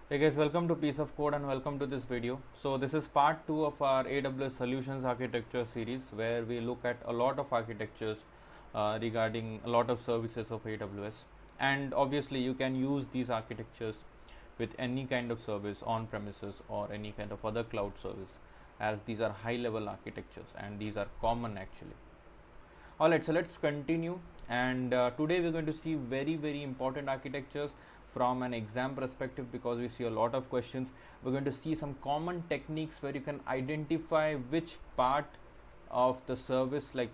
Hey guys, welcome to Piece of Code and welcome to this video. So this is part 2 of our AWS Solutions Architecture series, where we look at a lot of architectures regarding a lot of services of AWS. And obviously you can use these architectures with any kind of service on premises or any kind of other cloud service, as these are high level architectures and these are common actually. Alright, so let's continue, and today we're going to see very important architectures from an exam perspective, because we see a lot of questions. We're going to see some common techniques where you can identify which part of the service, like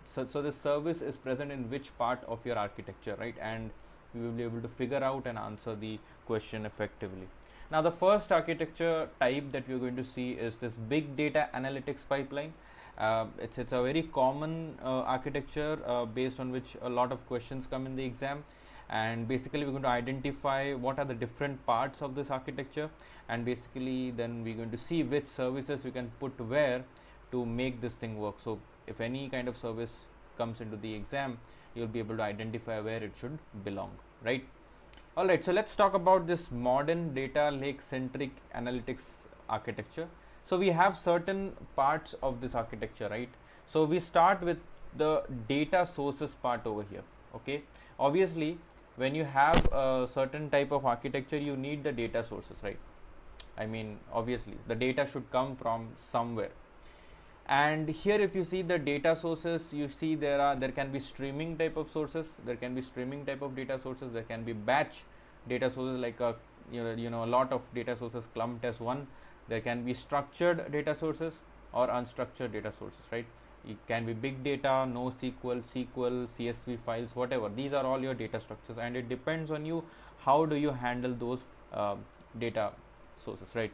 so the service is present in which part of your architecture, right? And we will be able to figure out and answer the question effectively. Now the first architecture type that we're going to see is this big data analytics pipeline. It's a very common architecture based on which a lot of questions come in the exam, and basically we're going to identify what are the different parts of this architecture, and basically then we're going to see which services we can put where to make this thing work. So if any kind of service comes into the exam, you'll be able to identify where it should belong, right? Alright, so let's talk about this modern data lake centric analytics architecture. So we have certain parts of this architecture, right? So we start with the data sources part over here. Okay, obviously when you have a certain type of architecture, you need the data sources, right? I mean, obviously the data should come from somewhere. And here if you see the data sources, you see there can be streaming type of sources, there can be streaming type of data sources, there can be batch data sources, like a a lot of data sources clumped as one. There can be structured data sources or unstructured data sources, right? It can be big data, NoSQL, SQL, CSV files, whatever. These are all your data structures, and it depends on you how do you handle those data sources, right?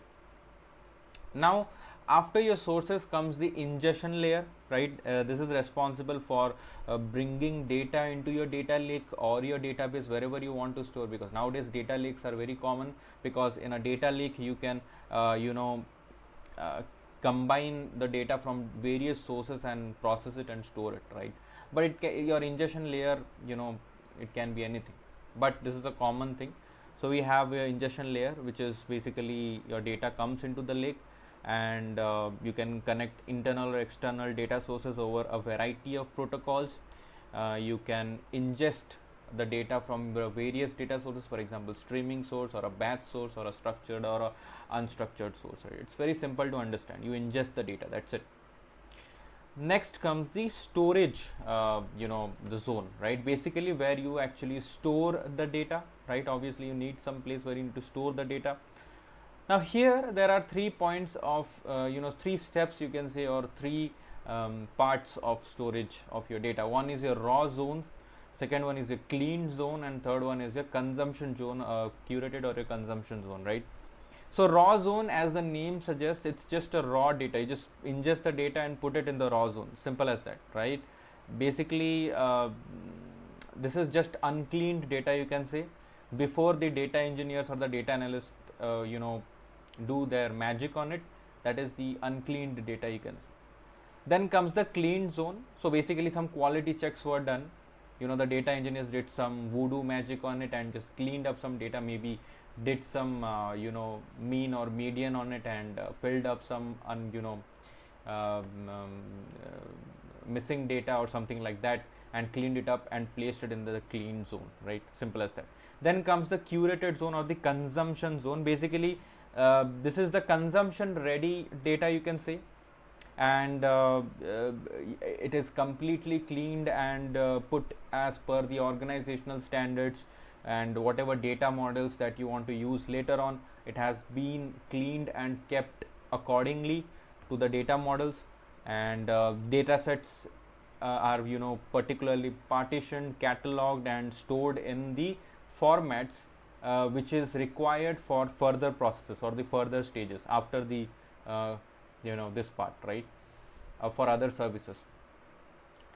Now after your sources comes the ingestion layer, right? This is responsible for bringing data into your data lake or your database, wherever you want to store, because nowadays data lakes are very common, because in a data lake you can combine the data from various sources and process it and store it, right? But your ingestion layer, it can be anything, but this is a common thing. So we have your ingestion layer, which is basically your data comes into the lake, and you can connect internal or external data sources over a variety of protocols. You can ingest the data from the various data sources, for example streaming source or a batch source or a structured or a unstructured source. It's very simple to understand. You ingest the data, that's it. Next comes the storage, the zone, right? Basically where you actually store the data, right? Obviously you need some place where you need to store the data. Now here there are 3 points of 3 steps you can say, or 3 parts of storage of your data. One is your raw zone, second one is a cleaned zone, and third one is a consumption zone, curated or a consumption zone, right? So raw zone, as the name suggests, it's just a raw data. You just ingest the data and put it in the raw zone, simple as that, right? Basically this is just uncleaned data, you can say, before the data engineers or the data analysts do their magic on it. That is the uncleaned data, you can say. Then comes the cleaned zone. So basically some quality checks were done, the data engineers did some voodoo magic on it and just cleaned up some data, maybe did some mean or median on it, and filled up some missing data or something like that, and cleaned it up and placed it in the clean zone, right? Simple as that. Then comes the curated zone or the consumption zone. Basically this is the consumption ready data, you can say, and it is completely cleaned and put as per the organizational standards, and whatever data models that you want to use later on, it has been cleaned and kept accordingly to the data models. And data sets are particularly partitioned, cataloged, and stored in the formats which is required for further processes or the further stages after the this part, right? For other services.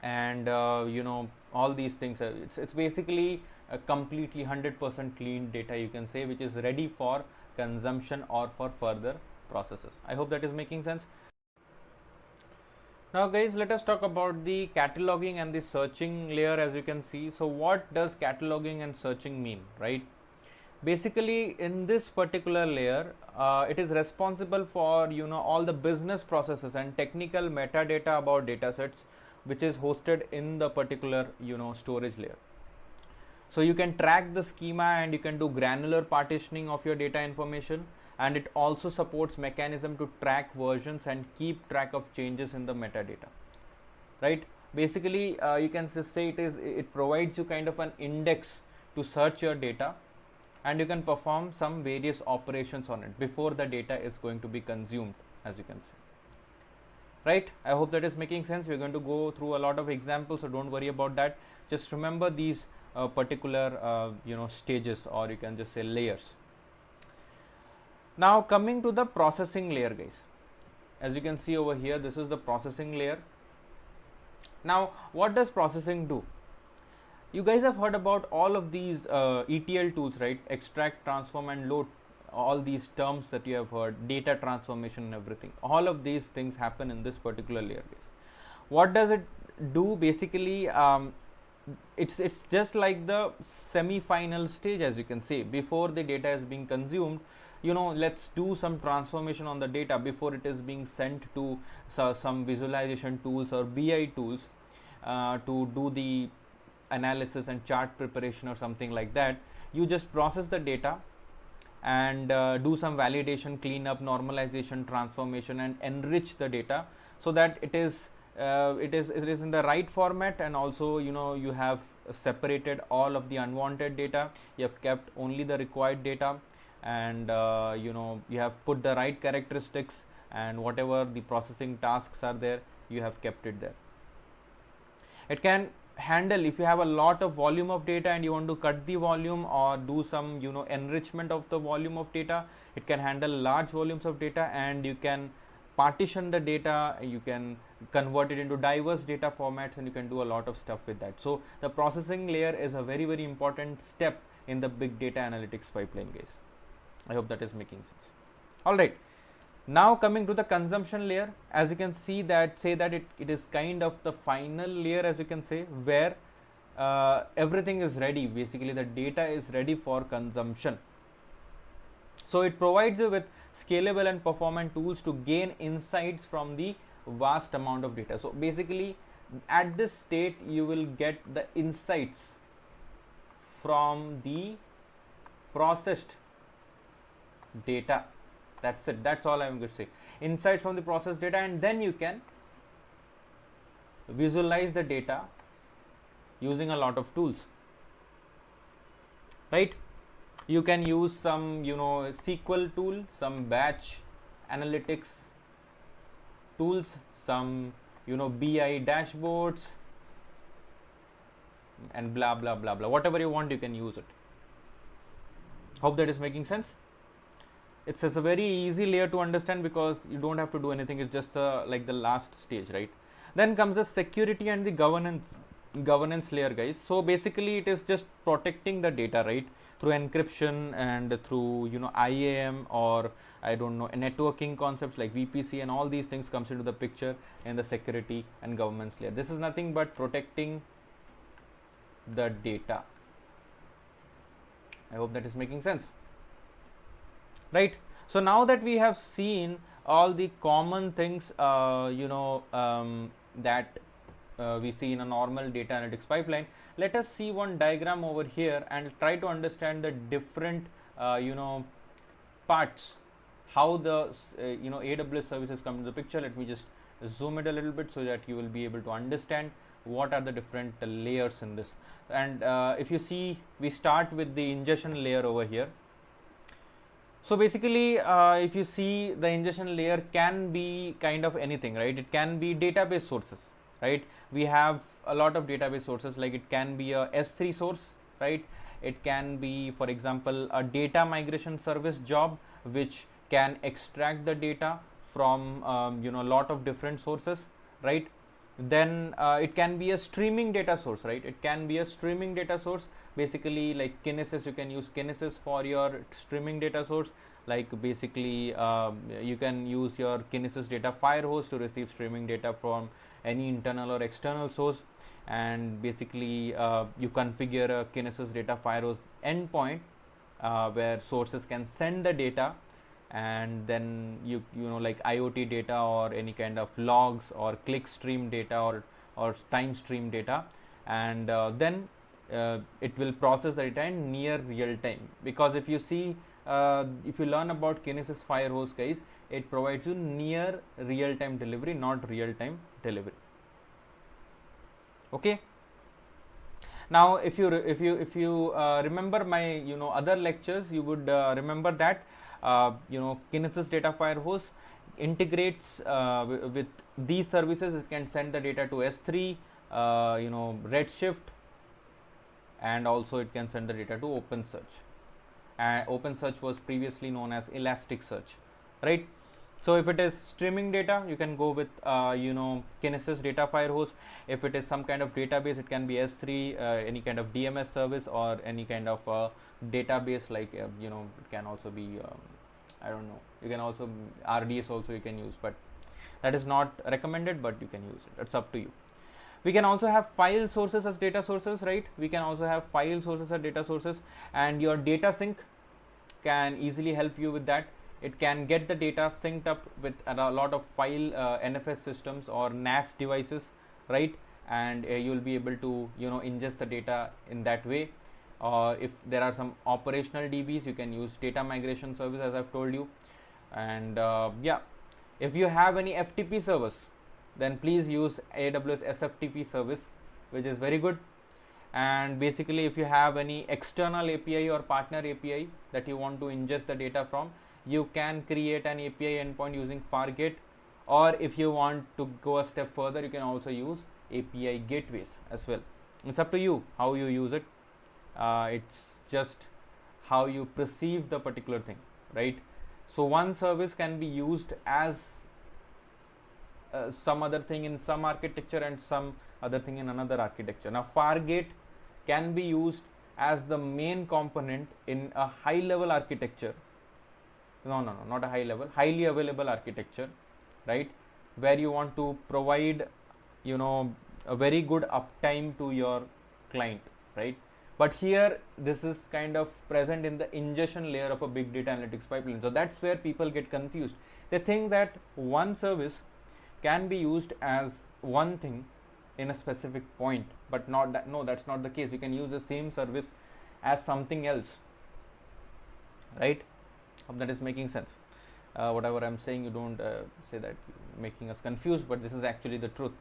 And all these things it's basically a completely 100% clean data, you can say, which is ready for consumption or for further processes. I hope that is making sense. Now guys, let us talk about the cataloging and the searching layer. As you can see, so what does cataloging and searching mean, right? Basically, in this particular layer, it is responsible for all the business processes and technical metadata about datasets, which is hosted in the particular storage layer. So you can track the schema and you can do granular partitioning of your data information, and it also supports mechanism to track versions and keep track of changes in the metadata, right? Basically, you can just say it provides you kind of an index to search your data, and you can perform some various operations on it before the data is going to be consumed, as you can see, right? I hope that is making sense. We're going to go through a lot of examples, so don't worry about that. Just remember these particular stages, or you can just say layers. Now coming to the processing layer, guys, as you can see over here, this is the processing layer. Now what does processing do? You guys have heard about all of these ETL tools, right? Extract, transform and load, all these terms that you have heard, data transformation and everything. All of these things happen in this particular layer, guys. What does it do? Basically, it's just like the semi-final stage, as you can say. Before the data is being consumed, let's do some transformation on the data before it is being sent to some visualization tools or BI tools to do the analysis and chart preparation or something like that. You just process the data and do some validation, cleanup, normalization, transformation, and enrich the data so that it is in the right format, and also you have separated all of the unwanted data. You have kept only the required data, and you have put the right characteristics, and whatever the processing tasks are there, you have kept it there. It can handle, if you have a lot of volume of data and you want to cut the volume or do some enrichment of the volume of data, it can handle large volumes of data, and you can partition the data, you can convert it into diverse data formats, and you can do a lot of stuff with that. So the processing layer is a very, very important step in the big data analytics pipeline, guys. I hope that is making sense. All right, now coming to the consumption layer, as you can see that it is kind of the final layer, as you can say, where everything is ready. Basically the data is ready for consumption. So it provides you with scalable and performant tools to gain insights from the vast amount of data. So basically at this state you will get the insights from the processed data. That's it. That's all I'm going to say. Insights from the processed data, and then you can visualize the data using a lot of tools, right? You can use some SQL tool, some batch analytics tools, some BI dashboards, and blah blah blah blah. Whatever you want, you can use it. Hope that is making sense. It's a very easy layer to understand because you don't have to do anything. It's just like the last stage, right? Then comes the security and the governance layer, guys. So basically it is just protecting the data, right, through encryption and through IAM, or I don't know, networking concepts like VPC, and all these things comes into the picture in the security and governance layer. This is nothing but protecting the data. I hope that is making sense, right? So now that we have seen all the common things that we see in a normal data analytics pipeline, let us see one diagram over here and try to understand the different parts, how the AWS services come into the picture. Let me just zoom it a little bit so that you will be able to understand what are the different layers in this. And if you see, we start with the ingestion layer over here. So basically if you see, the ingestion layer can be kind of anything, right? It can be database sources, right? We have a lot of database sources, like it can be a S3 source, right? It can be, for example, a data migration service job which can extract the data from a lot of different sources, right? Then it can be a streaming data source, right? It can be a streaming data source, basically like Kinesis. You can use Kinesis for your streaming data source. Like basically you can use your Kinesis data Firehose to receive streaming data from any internal or external source, and basically you configure a Kinesis data firehose endpoint where sources can send the data, and then you know, like IoT data or any kind of logs or click stream data or time stream data, and then it will process the data in near real time. Because if you see, if you learn about Kinesis firehose, guys, it provides you near real time delivery, not real time delivery. Okay. Now if you remember my other lectures, you would remember that Kinesis data firehose integrates with these services. It can send the data to S3, Redshift, and also it can send the data to OpenSearch. OpenSearch was previously known as Elasticsearch, right? So if it is streaming data, you can go with Kinesis data firehose. If it is some kind of database, it can be S3, any kind of DMS service, or any kind of database like it can also be I don't know, you can also RDS also you can use, but that is not recommended, but you can use it. It's up to you. We can also have file sources as data sources, right? We can also have file sources as data sources, and your data sync can easily help you with that. It can get the data synced up with a lot of file NFS systems or NAS devices, right? And you will be able to ingest the data in that way. Or if there are some operational DBs, you can use data migration service, as I've told you. And yeah, if you have any FTP service, then please use AWS SFTP service, which is very good. And basically, if you have any external API or partner API that you want to ingest the data from, you can create an API endpoint using Fargate, or if you want to go a step further, you can also use API gateways as well. It's up to you how you use it. It's just how you perceive the particular thing, right? So one service can be used as some other thing in some architecture and some other thing in another architecture. Now Fargate can be used as the main component in a high level architecture. No, not a high level, highly available architecture, right? Where you want to provide a very good uptime to your client, right? But here this is kind of present in the ingestion layer of a big data analytics pipeline. So that's where people get confused. They think that one service can be used as one thing in a specific point, but not that. No, that's not the case. You can use the same service as something else, right? Hope that is making sense. Whatever I'm saying, you don't say that making us confused, but this is actually the truth.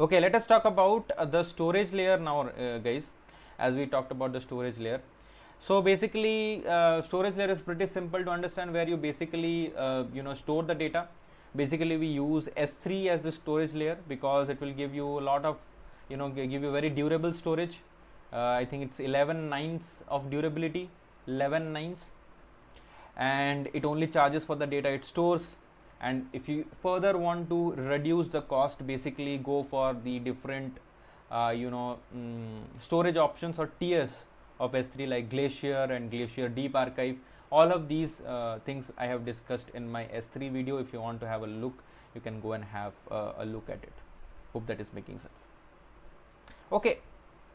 Okay, let us talk about the storage layer now, guys, as we talked about the storage layer. So basically, storage layer is pretty simple to understand, where you basically store the data. Basically, we use S3 as the storage layer because it will give you a lot of give you very durable storage. I think it's 11 nines of durability, 11 nines, and it only charges for the data it stores. And if you further want to reduce the cost, basically go for the different storage options or tiers of S3, like Glacier and Glacier Deep Archive. All of these things I have discussed in my S3 video. If you want to have a look, you can go and have a look at it. Hope that is making sense. Okay,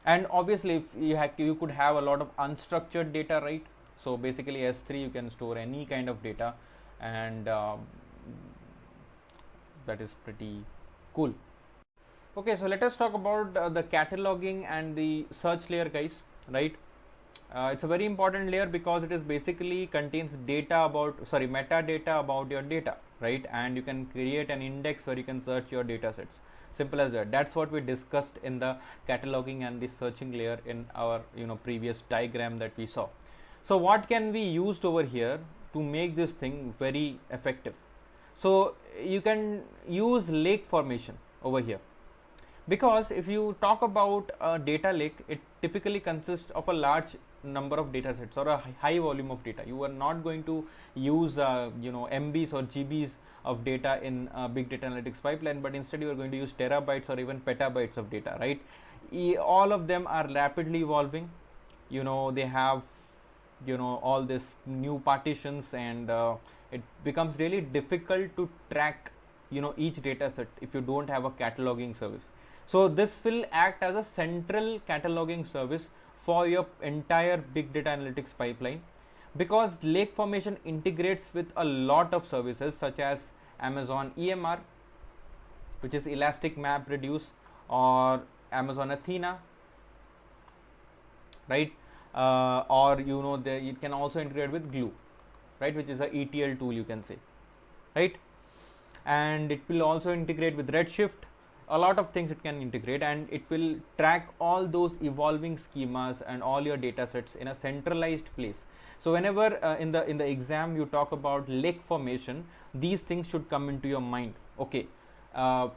and obviously if you could have a lot of unstructured data, right? So basically S3 you can store any kind of data, and that is pretty cool. Okay, so let us talk about the cataloging and the search layer, guys, right? It's a very important layer because it is basically contains metadata about your data, right? And you can create an index where you can search your data sets. Simple as that. That's what we discussed in the cataloging and the searching layer in our previous diagram that we saw. So what can be used over here to make this thing very effective? So you can use lake formation over here, because if you talk about a data lake, it typically consists of a large number of data sets or a high volume of data. You are not going to use MBs or GBs of data in a big data analytics pipeline, but instead you are going to use terabytes or even petabytes of data, right? All of them are rapidly evolving. They have all these new partitions, and it becomes really difficult to track each data set if you don't have a cataloging service. So this will act as a central cataloging service for your entire big data analytics pipeline, because lake formation integrates with a lot of services such as Amazon EMR, which is Elastic Map Reduce, or Amazon Athena, right? Or it can also integrate with Glue, right, which is a ETL tool, you can say, right? And it will also integrate with Redshift. A lot of things it can integrate, and it will track all those evolving schemas and all your data sets in a centralized place. So whenever in the exam you talk about lake formation, these things should come into your mind. Okay,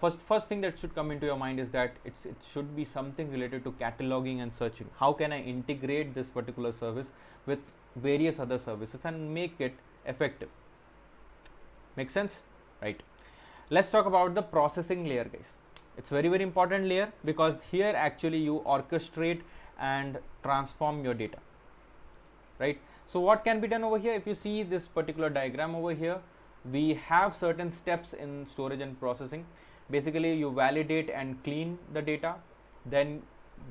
first thing that should come into your mind is that it should be something related to cataloging and searching. How can I integrate this particular service with various other services and make it effective? Make sense, right? Let's talk about the processing layer, guys. It's very important layer, because here actually you orchestrate and transform your data, right? So what can be done over here? If you see this particular diagram over here, we have certain steps in storage and processing. Basically, you validate and clean the data, then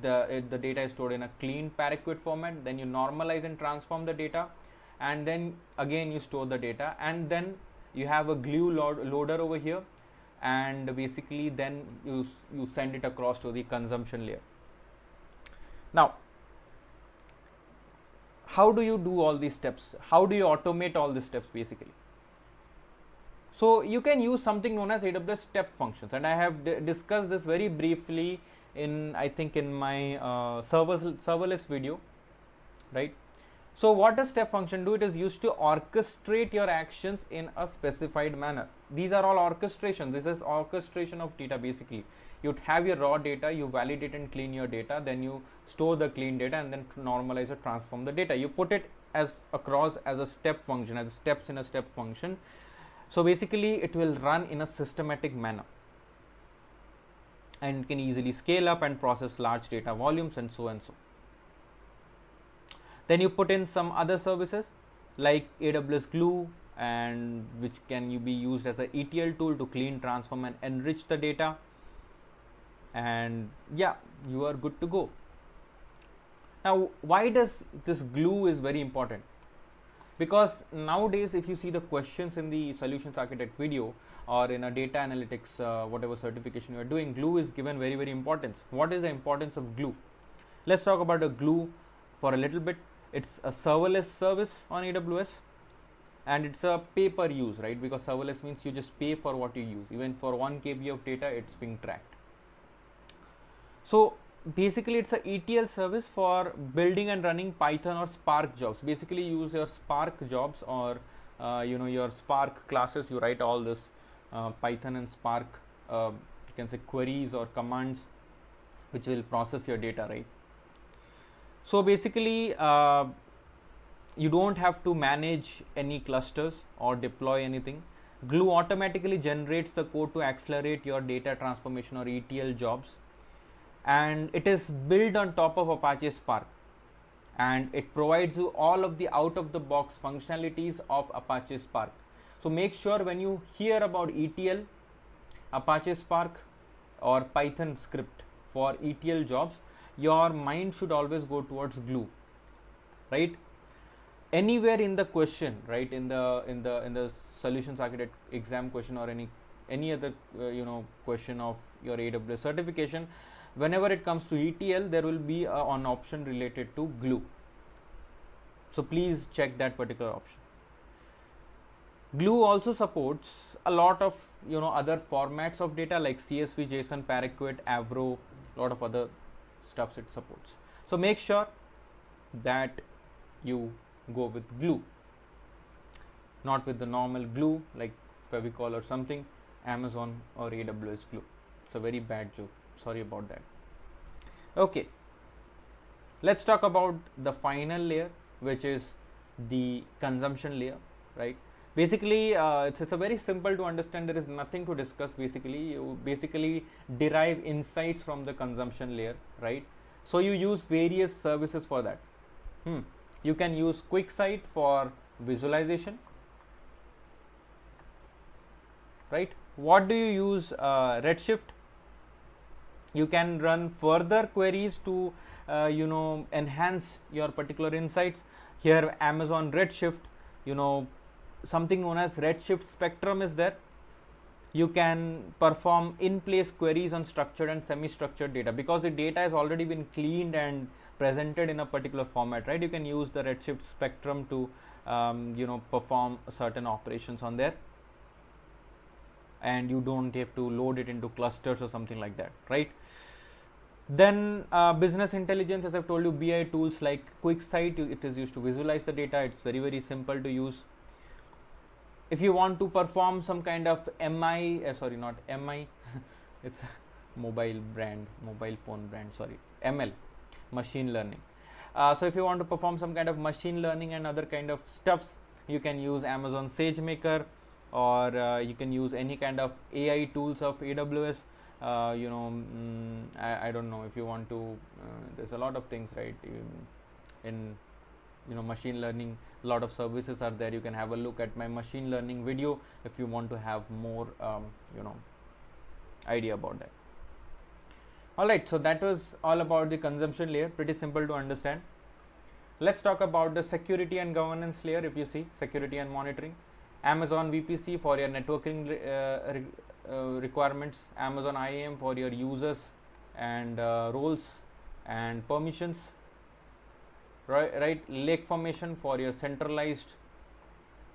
the data is stored in a clean paraquet format, then you normalize and transform the data, and then again you store the data, and then you have a glue loader over here, and basically then you send it across to the consumption layer. Now, how do you do all these steps? How do you automate all these steps basically? So you can use something known as AWS step functions, and I have discussed this very briefly in, I think, in my serverless video, right? So what does step function do? It is used to orchestrate your actions in a specified manner. These are all orchestration. This is orchestration of data basically. You have your raw data, you validate and clean your data, then you store the clean data, and then normalize or transform the data. You put it across as a step function, as steps in a step function. So basically it will run in a systematic manner, and can easily scale up and process large data volumes, and so and so. Then you put in some other services like AWS Glue, and which can be used as an ETL tool to clean, transform, and enrich the data, and yeah, you are good to go. Now, why does this Glue is very important? Because nowadays, if you see the questions in the solutions architect video or in a data analytics whatever certification you are doing, Glue is given very importance. What is the importance of Glue? Let's talk about the Glue for a little bit. It's a serverless service on AWS, and it's a pay per use, right? Because serverless means you just pay for what you use. Even for 1 KB of data, it's being tracked. So basically it's a ETL service for building and running Python or Spark jobs. Basically use your Spark jobs, or your Spark classes. You write all this Python and Spark you can say queries or commands which will process your data, right? So basically you don't have to manage any clusters or deploy anything. Glue automatically generates the code to accelerate your data transformation or ETL jobs, and it is built on top of Apache Spark, and it provides you all of the out of the box functionalities of Apache Spark. So make sure when you hear about ETL, Apache Spark or Python script for ETL jobs, your mind should always go towards Glue, right? Anywhere in the question, right, in the solutions architect exam question, or any other question of your AWS certification, whenever it comes to ETL, there will be an option related to Glue. So please check that particular option. Glue also supports a lot of other formats of data like CSV, JSON, Paraquet, Avro, a lot of other stuffs it supports. So make sure that you go with Glue, not with the normal glue like Fevicol or something, Amazon or AWS Glue. It's a very bad joke, sorry about that. Okay, let's talk about the final layer, which is the consumption layer, right? Basically it's a very simple to understand. There is nothing to discuss. Basically you basically derive insights from the consumption layer, right? So you use various services for that. You can use QuickSight for visualization, right? what do you use Redshift? You can run further queries to enhance your particular insights. Here Amazon Redshift, something known as Redshift Spectrum is there. You can perform in place queries on structured and semi structured data, because the data has already been cleaned and presented in a particular format, right? You can use the Redshift Spectrum to perform certain operations on there, and you don't have to load it into clusters or something like that, right? Then business intelligence, as I've told you, BI tools like QuickSight, it is used to visualize the data. It's very, very simple to use. If you want to perform some kind of it's mobile phone brand, ML, machine learning. So if you want to perform some kind of machine learning and other kind of stuffs, you can use Amazon SageMaker, or you can use any kind of AI tools of AWS. I don't know if you want to. There's a lot of things, right? In machine learning, a lot of services are there. You can have a look at my machine learning video if you want to have more idea about that. Alright, so that was all about the consumption layer. Pretty simple to understand. Let's talk about the security and governance layer. If you see, security and monitoring, Amazon VPC for your networking requirements, Amazon IAM for your users and roles and permissions, right? Lake formation for your centralized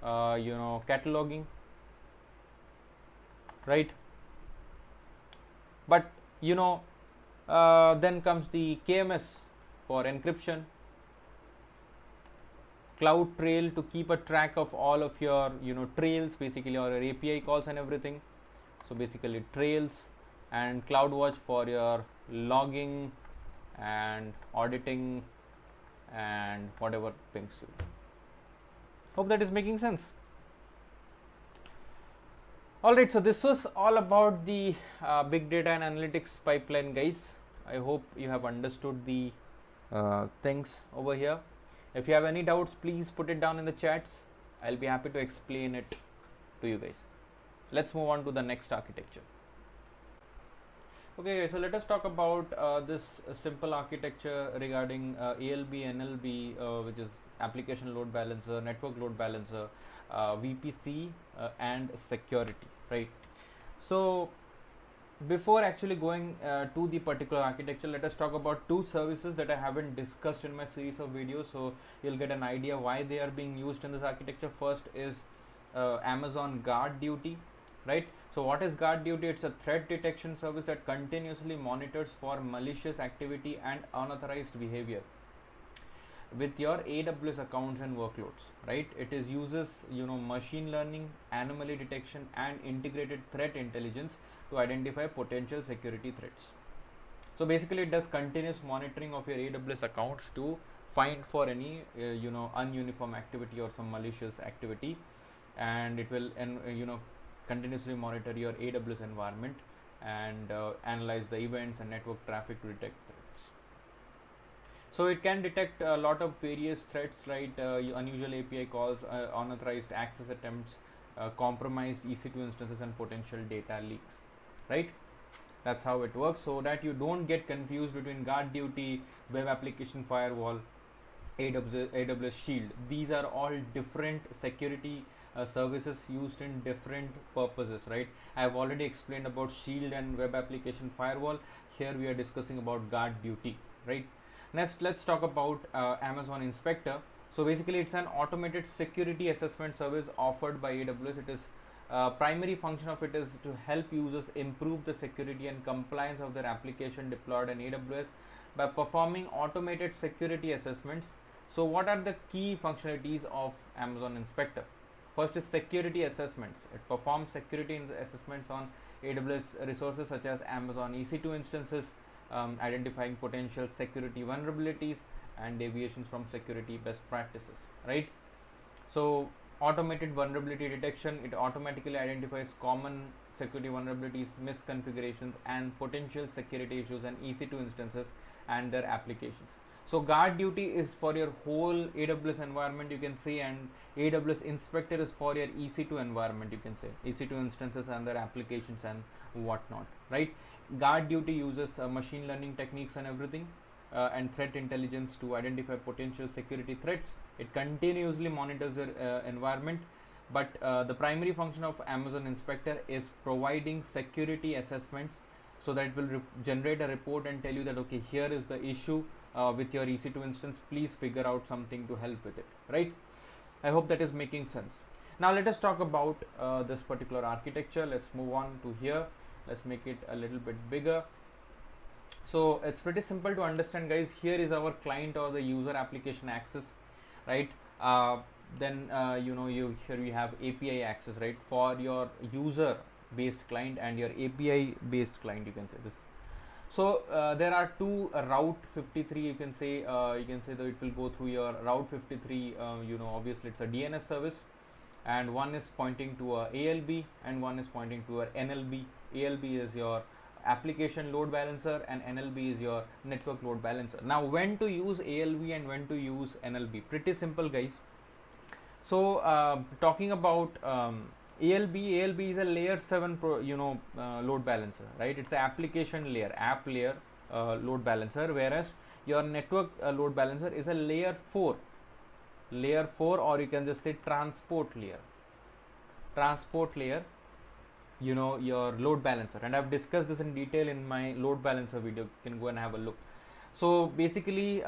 cataloging, right? But then comes the KMS for encryption, Cloud Trail to keep a track of all of your trails, basically, or your API calls and everything. So basically trails, and CloudWatch for your logging and auditing and whatever things. Hope that is making sense. Alright, so this was all about the big data and analytics pipeline, guys. I hope you have understood the things over here. If you have any doubts, please put it down in the chats. I'll be happy to explain it to you guys. Let's move on to the next architecture. Okay, so let us talk about this simple architecture regarding ALB, NLB, which is application load balancer, network load balancer, VPC, and security, right? So before actually going to the particular architecture, let us talk about two services that I haven't discussed in my series of videos, so you'll get an idea why they are being used in this architecture. First is Amazon Guard Duty, right? So what is Guard Duty? It's a threat detection service that continuously monitors for malicious activity and unauthorized behavior with your AWS accounts and workloads, right? It is uses machine learning, anomaly detection, and integrated threat intelligence to identify potential security threats. So basically it does continuous monitoring of your AWS accounts to find for any ununiform activity or some malicious activity, and it will continuously monitor your AWS environment and analyze the events and network traffic to detect threats. So it can detect a lot of various threats, right? Unusual API calls, unauthorized access attempts, compromised EC2 instances, and potential data leaks, right? That's how it works, so that you don't get confused between Guard Duty, Web Application Firewall, AWS Shield. These are all different security services used in different purposes, right? I have already explained about Shield and Web Application Firewall. Here we are discussing about Guard Duty, right? Next, let's talk about Amazon Inspector. So basically it's an automated security assessment service offered by AWS. It is primary function of it is to help users improve the security and compliance of their application deployed in AWS by performing automated security assessments. So what are the key functionalities of Amazon Inspector? First is security assessments. It performs security assessments on AWS resources such as Amazon EC2 instances, identifying potential security vulnerabilities and deviations from security best practices, right? So automated vulnerability detection, it automatically identifies common security vulnerabilities, misconfigurations, and potential security issues in EC2 instances and their applications. So guard duty is for your whole AWS environment, you can say, and AWS inspector is for your EC2 environment, you can say, EC2 instances and their applications and whatnot, right? Guard duty uses machine learning techniques and everything, and threat intelligence to identify potential security threats. It continuously monitors your environment, but the primary function of Amazon inspector is providing security assessments, so that it will generate a report and tell you that, okay, here is the issue with your EC2 instance, please figure out something to help with it, right? I hope that is making sense. Now let us talk about this particular architecture. Let's move on to here. Let's make it a little bit bigger. So it's pretty simple to understand, guys. Here is our client or the user application access, right? Then here we have API access, right, for your user based client and your API based client, you can say this. So there are two route 53, you can say that it will go through your route 53, obviously it's a DNS service, and one is pointing to a ALB and one is pointing to a NLB. ALB is your application load balancer and NLB is your network load balancer. Now when to use ALB and when to use NLB, pretty simple, guys. So talking about ALB is a layer 7 load balancer, right? It's an application layer, app layer load balancer, whereas your network load balancer is a layer 4, or you can just say transport layer, your load balancer, and I've discussed this in detail in my load balancer video. You can go and have a look. So basically,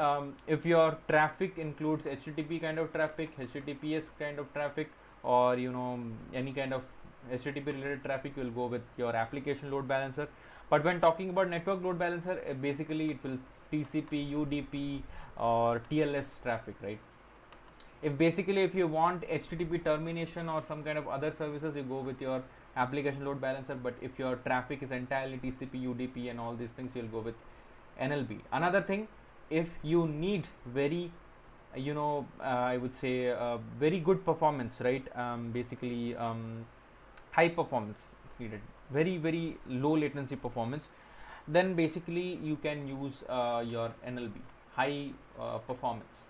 if your traffic includes HTTP kind of traffic, HTTPS kind of traffic, or any kind of HTTP related traffic, you will go with your application load balancer. But when talking about network load balancer, basically it will TCP, UDP or TLS traffic, right? If you want HTTP termination or some kind of other services, you go with your application load balancer. But if your traffic is entirely TCP, UDP and all these things, you'll go with NLB. Another thing, if you need very I would say very good performance, right? High performance it's needed, very low latency performance, then basically you can use your NLB, high performance.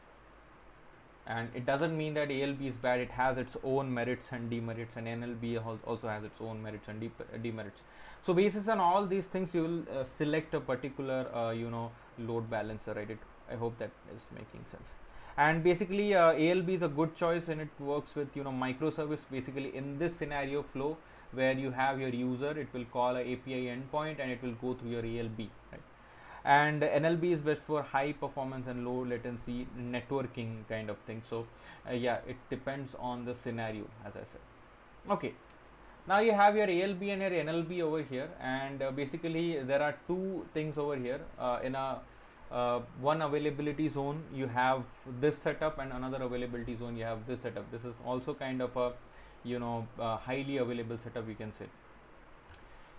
And it doesn't mean that ALB is bad, it has its own merits and demerits, and NLB also has its own merits and demerits. So basis on all these things, you will select a particular load balancer, right? I hope that is making sense. And basically ALB is a good choice when it works with microservice. Basically in this scenario flow where you have your user, it will call a API endpoint and it will go through your ALB, right? And NLB is best for high performance and low latency networking kind of thing. So yeah, it depends on the scenario, as I said. Okay, now you have your ALB and your NLB over here, and basically there are two things over here. In a one availability zone you have this setup, and another availability zone you have this setup. This is also kind of a highly available setup, you can say.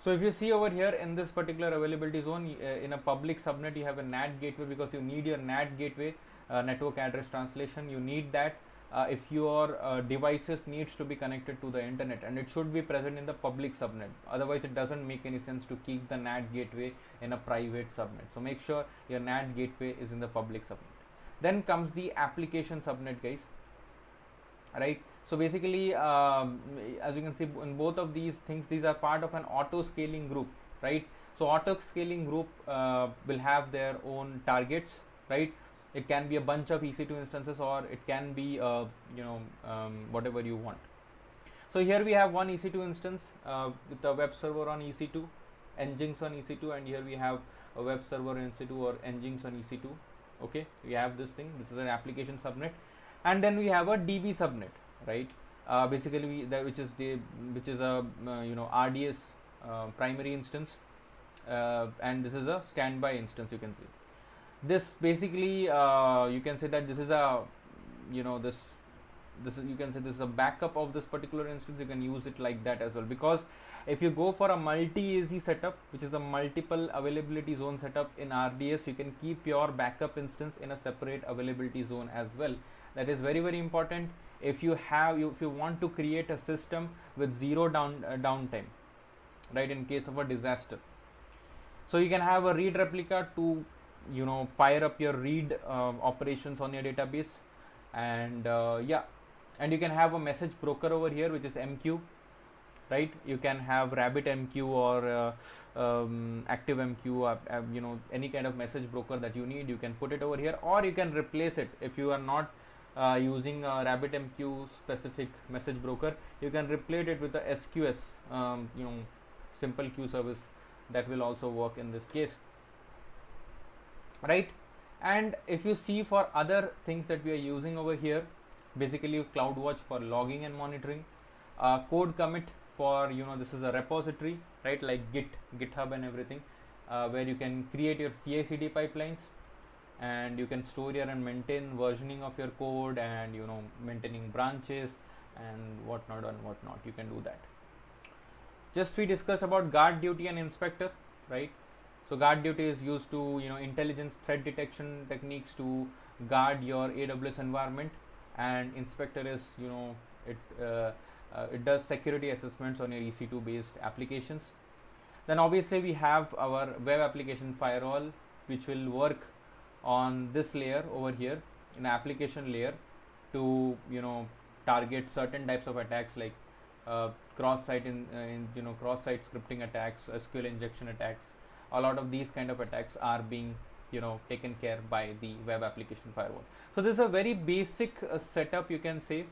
So if you see over here in this particular availability zone, in a public subnet you have a NAT gateway, because you need your NAT gateway, network address translation, you need that if your devices needs to be connected to the internet, and it should be present in the public subnet. Otherwise it doesn't make any sense to keep the NAT gateway in a private subnet. So make sure your NAT gateway is in the public subnet. Then comes the application subnet, guys, right? So basically as you can see in both of these things, these are part of an auto scaling group, right? So auto scaling group will have their own targets, right? It can be a bunch of EC2 instances, or it can be whatever you want. So here we have one EC2 instance with a web server on EC2, Nginx on EC2, and here we have a web server on EC2 or Nginx on EC2. Okay, we have this thing. This is an application subnet, and then we have a DB subnet, right? Basically which is a RDS primary instance, and this is a standby instance, you can see. This basically you can say that this is a this is, you can say this is a backup of this particular instance. You can use it like that as well, because if you go for a multi-AZ setup, which is a multiple availability zone setup in RDS, you can keep your backup instance in a separate availability zone as well. That is very important if you want to create a system with zero downtime, right, in case of a disaster. So you can have a read replica to fire up your read operations on your database. And yeah, and you can have a message broker over here, which is MQ, right? You can have RabbitMQ or ActiveMQ, any kind of message broker that you need, you can put it over here, or you can replace it. If you are not using a RabbitMQ specific message broker, you can replace it with the SQS, simple queue service. That will also work in this case, right? And if you see for other things that we are using over here, basically CloudWatch for logging and monitoring, code commit for, this is a repository, right, like GitHub and everything, where you can create your CI/CD pipelines, and you can store your and maintain versioning of your code, and maintaining branches and whatnot. You can do that. Just we discussed about guard duty and inspector, right? So guard duty is used to intelligence threat detection techniques to guard your AWS environment, and inspector is it does security assessments on your EC2 based applications. Then obviously we have our web application firewall, which will work on this layer over here, in application layer, to target certain types of attacks, like cross-site cross-site scripting attacks, SQL injection attacks. A lot of these kind of attacks are being taken care by the web application firewall. So this is a very basic setup, you can say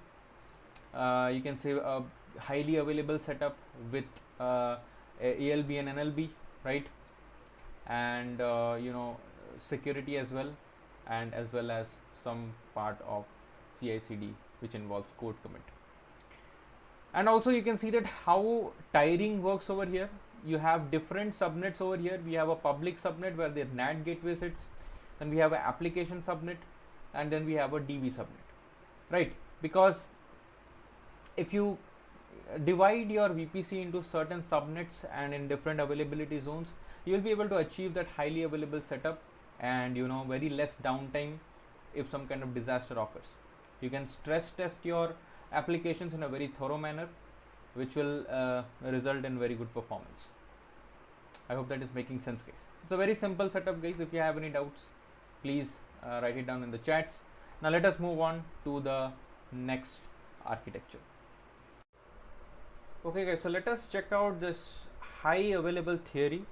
a highly available setup with ALB and NLB, right? And security as well, and as well as some part of CI/CD, which involves code commit. And also you can see that how tiering works over here. You have different subnets over here. We have a public subnet where the NAT gateway sits, then we have an application subnet, and then we have a DB subnet, right? Because if you divide your VPC into certain subnets and in different availability zones, you will be able to achieve that highly available setup, and very less downtime if some kind of disaster occurs. You can stress test your applications in a very thorough manner, which will result in very good performance. I hope that is making sense, guys. It's a very simple setup, guys. If you have any doubts, please write it down in the chats. Now let us move on to the next architecture. Okay, guys, so let us check out this high available theory,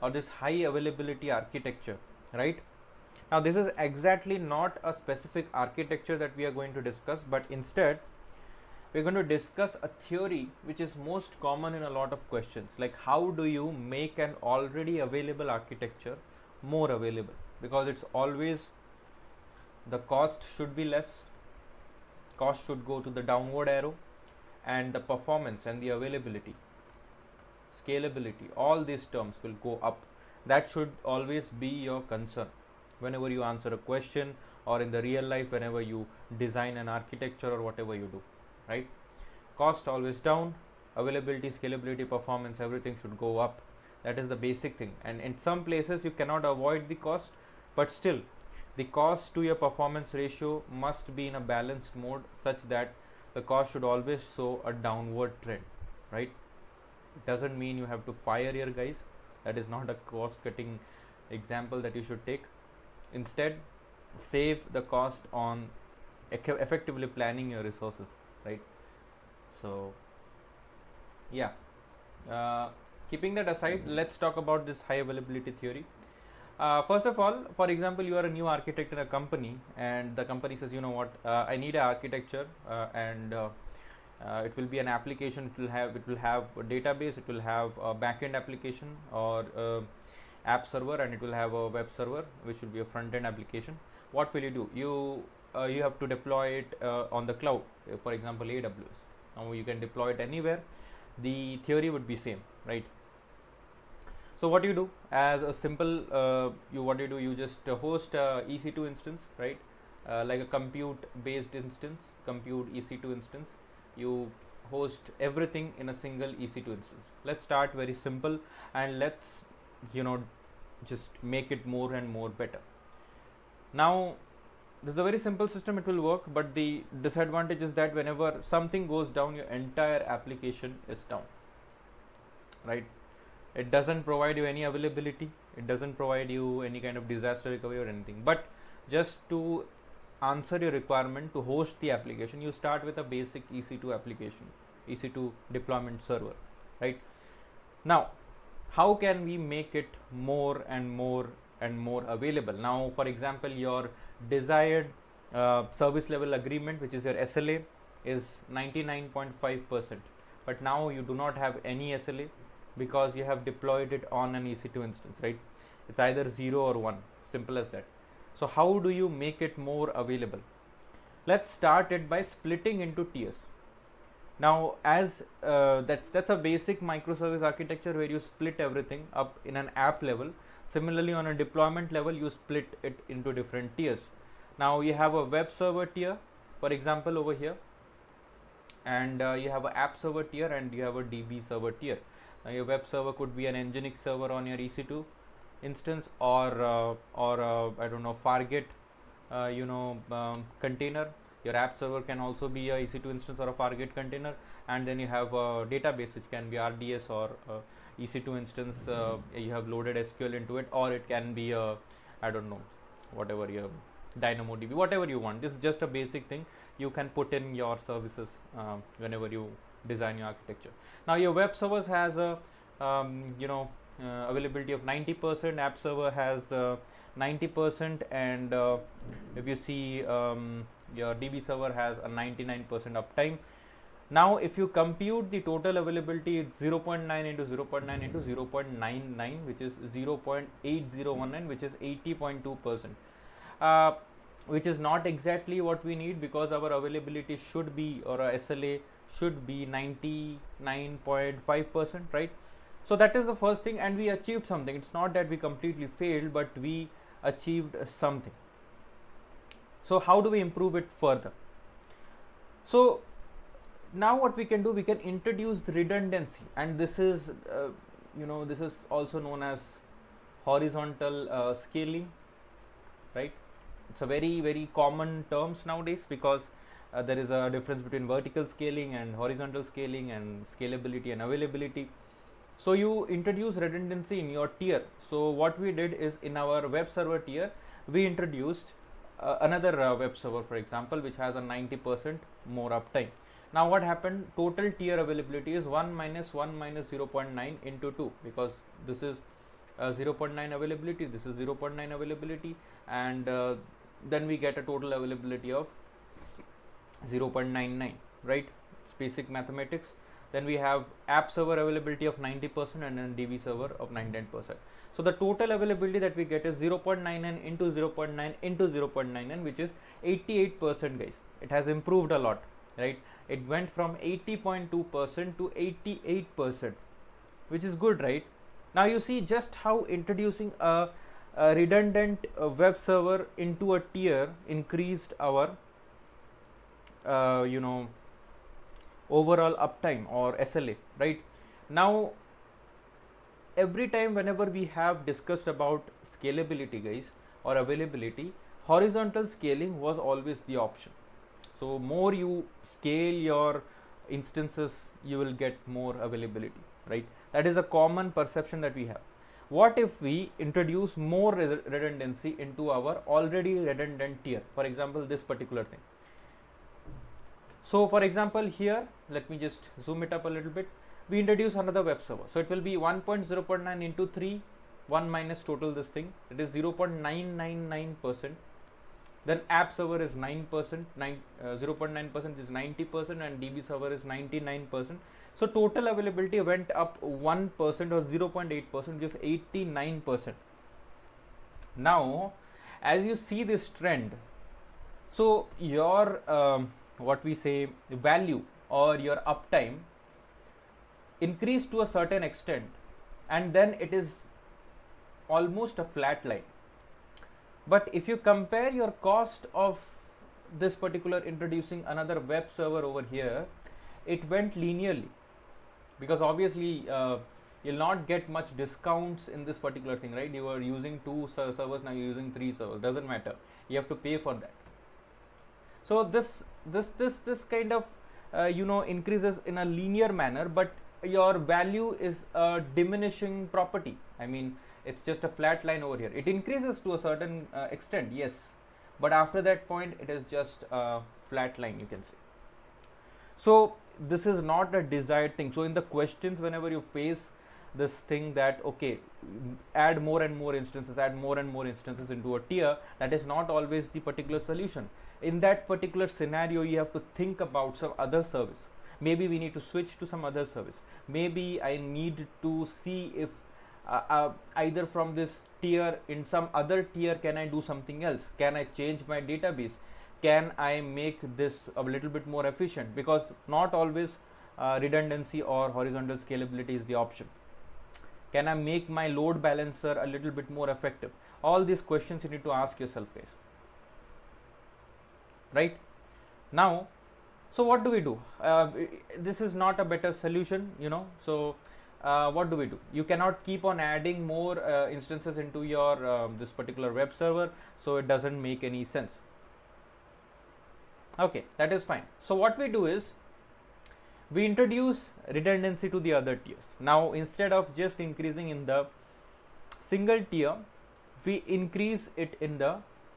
or this high availability architecture, right? Now this is exactly not a specific architecture that we are going to discuss, but instead we're going to discuss a theory which is most common in a lot of questions, like how do you make an already available architecture more available? Because it's always the cost should be less, cost should go to the downward arrow, and the performance and the availability, scalability, all these terms will go up. That should always be your concern whenever you answer a question, or in the real life whenever you design an architecture or whatever you do, right? Cost always down, availability, scalability, performance, everything should go up. That is the basic thing. And in some places you cannot avoid the cost, but still the cost to your performance ratio must be in a balanced mode, such that the cost should always show a downward trend, right? It doesn't mean you have to fire your guys. That is not a cost cutting example that you should take. Instead, save the cost on effectively planning your resources, right? So yeah, keeping that aside, let's talk about this high availability theory. First of all, for example, you are a new architect in a company, and the company says, you know what, I need an architecture, and it will be an application. It will have a database, it will have a backend application or app server, and it will have a web server, which will be a front end application. What will you do? You have to deploy it on the cloud, for example AWS. Now you can deploy it anywhere. The theory would be same, right? So what you do as a simple you just host a EC2 instance, right? Like a compute based instance, compute EC2 instance. You host everything in a single EC2 instance. Let's start very simple, and let's just make it more and more better. Now this is a very simple system, it will work, but the disadvantage is that whenever something goes down, your entire application is down, right? It doesn't provide you any availability, It doesn't provide you any kind of disaster recovery or anything. But just to answer your requirement to host the application, you start with a basic EC2 application, EC2 deployment server, right? Now, how can we make it more and more and more available? Now, for example, your desired service level agreement, which is your SLA, is 99.5%, but now you do not have any SLA because you have deployed it on an EC2 instance, right? It's either 0 or 1, simple as that. So how do you make it more available? Let's start it by splitting into tiers. Now, as that's a basic microservice architecture where you split everything up in an app level. Similarly, on a deployment level, you split it into different tiers. Now, you have a web server tier, for example, over here, and you have an app server tier, and you have a DB server tier. Now, your web server could be an Nginx server on your EC2 instance, or I don't know, Fargate, container. Your app server can also be a EC2 instance or a Fargate container, and then you have a database which can be RDS or EC2 instance. You have loaded SQL into it, or it can be a, I don't know, whatever your DynamoDB, whatever you want. This is just a basic thing you can put in your services whenever you design your architecture. Now, your web servers has a availability of 90%, app server has 90%, and if you see your DB server has a 99% uptime. Now, if you compute the total availability, it's 0.9 into 0.9 into 0.99, which is 0.8019, which is 80.2%, which is not exactly what we need, because our availability should be, or our SLA should be 99.5%, right? So that is the first thing, and we achieved something. It's not that we completely failed, but we achieved something. So how do we improve it further? So now what we can do, we can introduce redundancy, and this is this is also known as horizontal scaling, right? It's a very common terms nowadays, because there is a difference between vertical scaling and horizontal scaling and scalability and availability. So you introduce redundancy in your tier. So what we did is, in our web server tier, we introduced another web server, for example, which has a 90% more uptime. Now what happened, total tier availability is 1 minus 1 minus 0.9 into 2, because this is 0.9 availability, this is 0.9 availability, and then we get a total availability of 0.99, right? It's basic mathematics. Then we have app server availability of 90% and then DB server of 99%. So the total availability that we get is 0.99 into 0.9 into 0.99, which is 88%, guys. It has improved a lot, right? It went from 80.2% to 88%, which is good, right? Now you see just how introducing a redundant web server into a tier increased our overall uptime or SLA, right? Now every time whenever we have discussed about scalability, guys, or availability, horizontal scaling was always the option. So more you scale your instances, you will get more availability, right? That is a common perception that we have. What if we introduce more redundancy into our already redundant tier? For example, this particular thing. So for example, here, let me just zoom it up a little bit. We introduce another web server. So it will be 1.0.9 into 3, 1 minus total this thing. It is 0.999%. Then app server is 9%, 0.9% is 90%, and DB server is 99%. So total availability went up 1% or 0.8%, which is 89%. Now, as you see this trend, so your what we say value or your uptime increased to a certain extent, and then it is almost a flat line. But if you compare your cost of this particular introducing another web server over here, it went linearly, because obviously you'll not get much discounts in this particular thing, right? You were using 2 servers, now you're using 3 servers, doesn't matter, you have to pay for that. So this kind of increases in a linear manner, but your value is a diminishing property. I mean, it's just a flat line over here. It increases to a certain extent, yes, but after that point it is just a flat line, you can say. So this is not a desired thing. So in the questions, whenever you face this thing that okay, add more and more instances, add more and more instances into a tier, that is not always the particular solution. In that particular scenario, you have to think about some other service. Maybe we need to switch to some other service. Maybe I need to see if either from this tier in some other tier, can I do something else? Can I change my database? Can I make this a little bit more efficient? Because not always redundancy or horizontal scalability is the option. Can I make my load balancer a little bit more effective? All these questions you need to ask yourself, guys. Right now, so what do we do? This is not a better solution, you know. So what do we do? You cannot keep on adding more instances into your this particular web server, so it doesn't make any sense. Okay, that is fine. So what we do is we introduce redundancy to the other tiers. Now instead of just increasing in the single tier, we increase it in the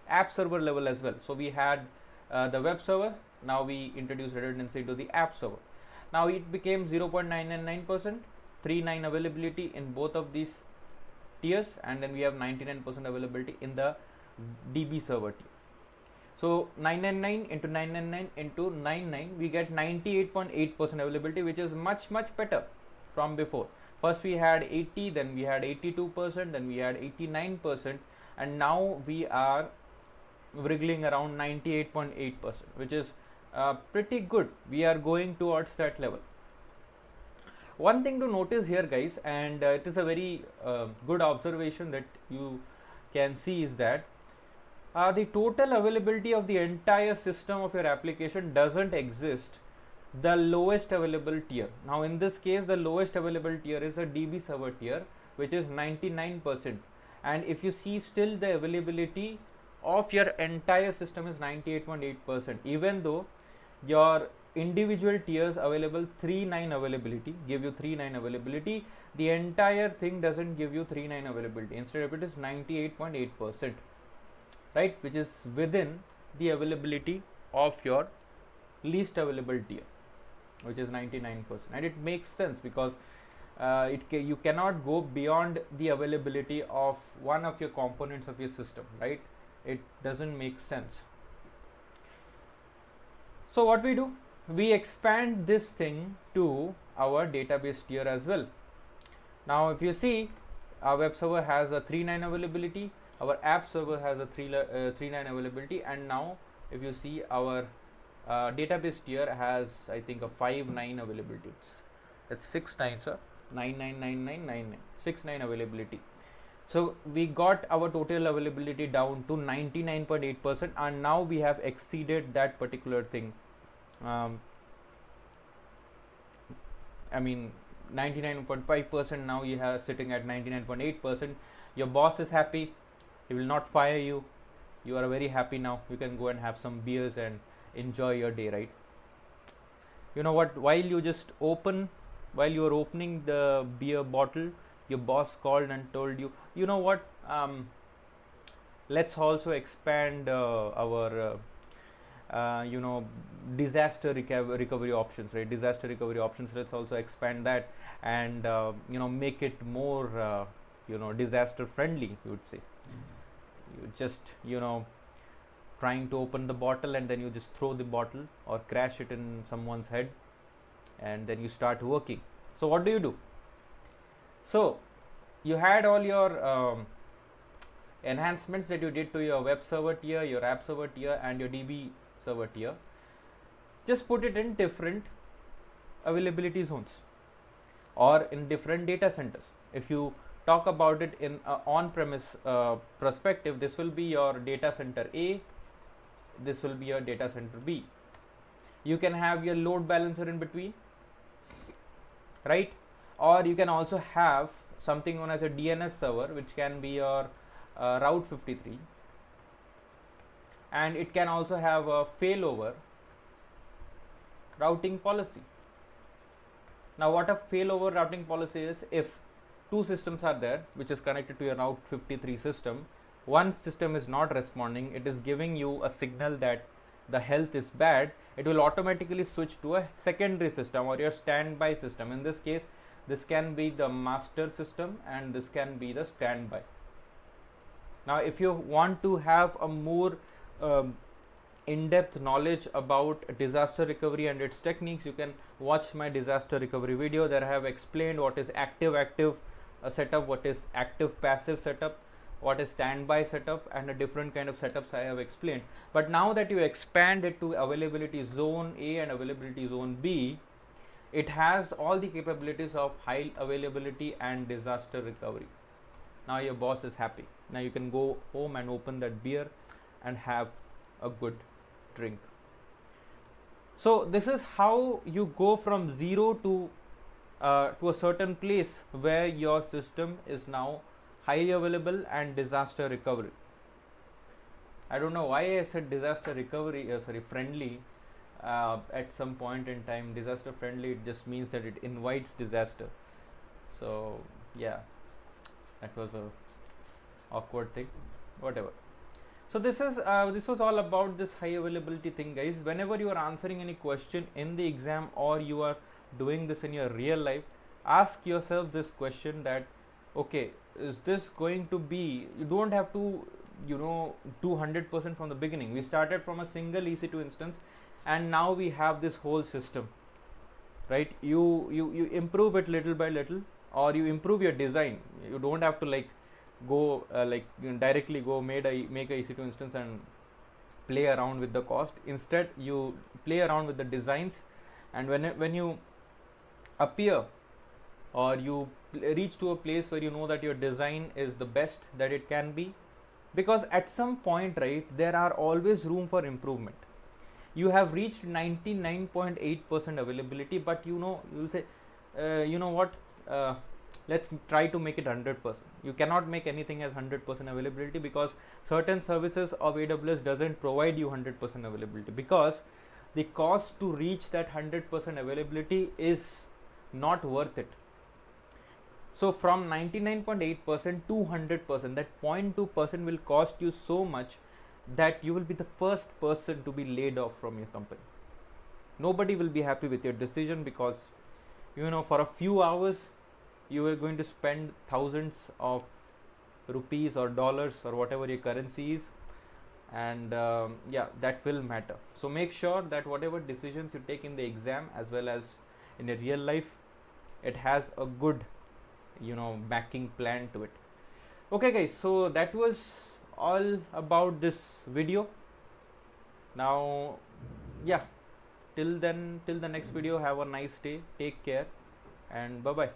app server level as well. So we had the web server, now we introduce redundancy to the app server. Now it became 0.999%, 39 availability in both of these tiers, and then we have 99% availability in the DB server tier. So 999 into 999 into 99, we get 98.8% availability, which is much better from before. First we had 80, then we had 82%, then we had 89%, and now we are wriggling around 98.8%, which is pretty good. We are going towards that level. One thing to notice here, guys, and it is a very good observation that you can see, is that the total availability of the entire system of your application doesn't exist the lowest available tier. Now in this case, the lowest available tier is a DB server tier, which is 99%, and if you see, still the availability of your entire system is 98.8%, even though your individual tiers available 3.9 availability, give you 3.9 availability, the entire thing doesn't give you 3.9 availability. Instead of it is 98.8%, right, which is within the availability of your least available tier, which is 99%. And it makes sense because you cannot go beyond the availability of one of your components of your system, right? It doesn't make sense. So what we do, we expand this thing to our database tier as well. Now if you see, our web server has a 3.9 availability, our app server has a 3.9 availability, and now if you see, our database tier has, I think, a 5.9 availability. It's 6 times, sir. 999999, 6.9 availability. So we got our total availability down to 99.8%, and now we have exceeded that particular thing. I mean 99.5%. now you have sitting at 99.8%. your boss is happy, he will not fire you, you are very happy. Now you can go and have some beers and enjoy your day, right? You know what, while you are opening the beer bottle, your boss called and told you, you know what, let's also expand our disaster recovery options, right? Disaster recovery options, let's also expand that and make it more disaster friendly, you would say. You just trying to open the bottle, and then you just throw the bottle or crash it in someone's head, and then you start working. So what do? So you had all your enhancements that you did to your web server tier, your app server tier, and your DB server tier. Just put it in different availability zones or in different data centers. If you talk about it in on-premise perspective, this will be your data center A, this will be your data center B. You can have your load balancer in between, right? Or you can also have something known as a DNS server, which can be your Route 53, and it can also have a failover routing policy. Now what a failover routing policy is, if two systems are there which is connected to your route 53 system. One system is not responding, it is giving you a signal that the health is bad. It will automatically switch to a secondary system or your standby system. In this case, this can be the master system and this can be the standby. Now if you want to have a more in-depth knowledge about disaster recovery and its techniques, you can watch my disaster recovery video. There I have explained what is active setup, what is active passive setup, what is standby setup, and a different kind of setups I have explained. But now that you expand it to availability zone A and availability zone B, it has all the capabilities of high availability and disaster recovery. Now your boss is happy. Now you can go home and open that beer and have a good drink. So this is how you go from zero to a certain place where your system is now highly available and disaster recovery. I don't know why I said disaster recovery, friendly. At some point in time, disaster friendly, it just means that it invites disaster. So yeah, that was a awkward thing, whatever. So this was all about this high availability thing, guys. Whenever you are answering any question in the exam or you are doing this in your real life, ask yourself this question that, okay, is this going to be, you don't have to do 100% from the beginning. We started from a single EC2 instance and now we have this whole system, right? You improve it little by little, or you improve your design. You don't have to go directly go make a EC2 instance and play around with the cost. Instead you play around with the designs, and when you appear or you reach to a place where you know that your design is the best that it can be, because at some point, right, there are always room for improvement. You have reached 99.8% availability, but you will say, let's try to make it 100%. You cannot make anything as 100% availability, because certain services of AWS doesn't provide you 100% availability, because the cost to reach that 100% availability is not worth it. So from 99.8% to 100%, that 0.2% will cost you so much that you will be the first person to be laid off from your company. Nobody will be happy with your decision, because for a few hours you are going to spend thousands of rupees or dollars or whatever your currency is, and that will matter. So make sure that whatever decisions you take in the exam as well as in a real life, it has a good backing plan to it. Okay guys, so that was all about this video. Now till the next video, have a nice day, take care, and bye bye.